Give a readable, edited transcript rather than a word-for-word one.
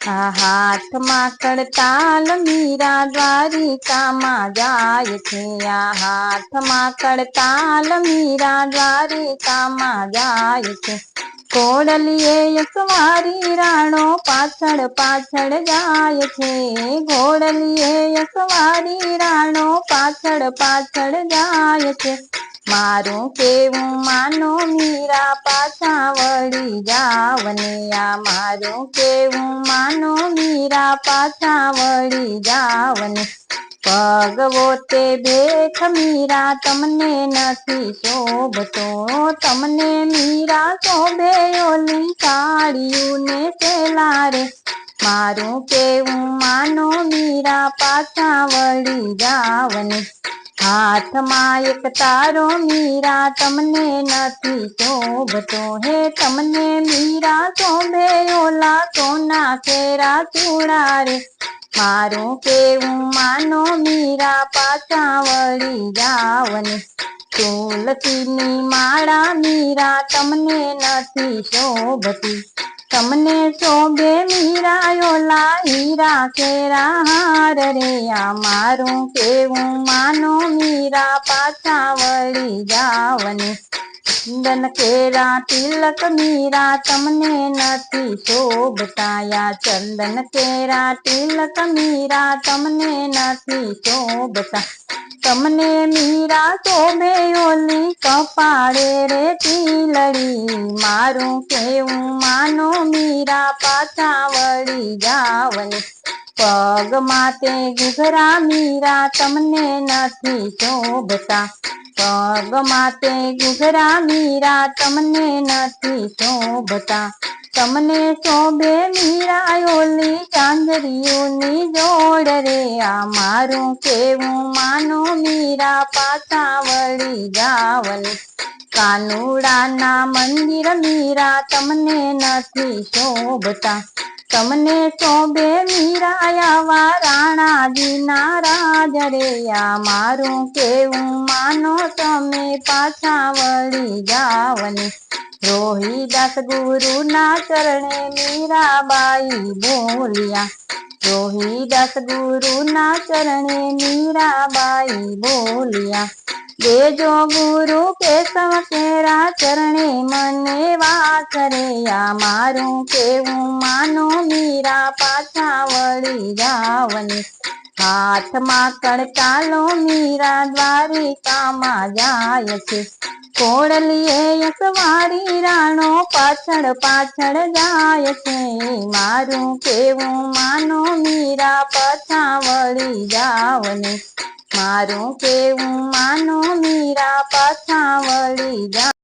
हाथ में कड़ताल मीरा द्वारिकाમાં જાય છે। हाथ में कड़ताल मीरा द्वारिकाમાં જાય છે। घोड़लिए यशवारी राणो पाछड़ पाछड़ जाय छे। घोड़लिए यशवारी राणो पाछड़ पाछड़ जाय छे। मारू केवू मानो मीरा पाछा वળી जावने। मारू केवू मानो मीरा पाछा वળી जावने। भगवो ते देख मीरा तमने नथी शोभतो। तमने मीरा शोभे ओली साड़ियों ने सेला रे। मारू केवू मानो मीरा पाछा वળી जावने। हाथ में एक तारो मीरा तमने नथी शोभतो। हे तमने मीरा शोभे ओला सोना केरा चूड़ा रे। मारू केवू मानो मीरा पाछा वળી जावने। तुलसीनी माळा मीरा तमने नथी शोभती। तमने शोभे मीरा ओला हीरा केरा हार रे। मारू केवू मानो मीरा पाछा वળી जावने। चंदन केरा तिलक मीरा तमने नथी शोभता। चंदन केरा तिलक मीरा तमने नथी शोभता। तमने मीरा शोभे ओली कपाळे रे टीलड़ी। मारू केवू मानो मीरा पाछा वળી जावने। पग माते घूघरा मीरा तमने नथी शोभता। पग माते घूघरा मीरा तमने नथी शोभता। तमने शोभे मीरा ओली चांदरियोनी जोड़ रे। मारू केवू मानो मीरा पाछा वળી जावने। कानुड़ाना मंदिर मीरा तमने नथी शोभता। तमने शोभे मीरा आवा राणाजीना राज रे। मारू केवू मानो तमे पाछा वળી जावने। रोहिदास गुरुना चरणे मीराबाई बोलिया। रोहिदास गुरुना चरणे मीराबाई बोलिया। देजो गुरु केशव केरा चरणे मने वास रे। मारू केवू मानो मीरा पाछा वળી जावने। हाथ में कड़तालो मीरा द्वारिकाમાં જાય છે। घोड़लिए यशवारी राणो पाछड़ पाछड़ जाय छे। मारू केवू मानो मीरा पाछा वળી जावने। मारू केवू मानो मीरा पाछा वળી जावने।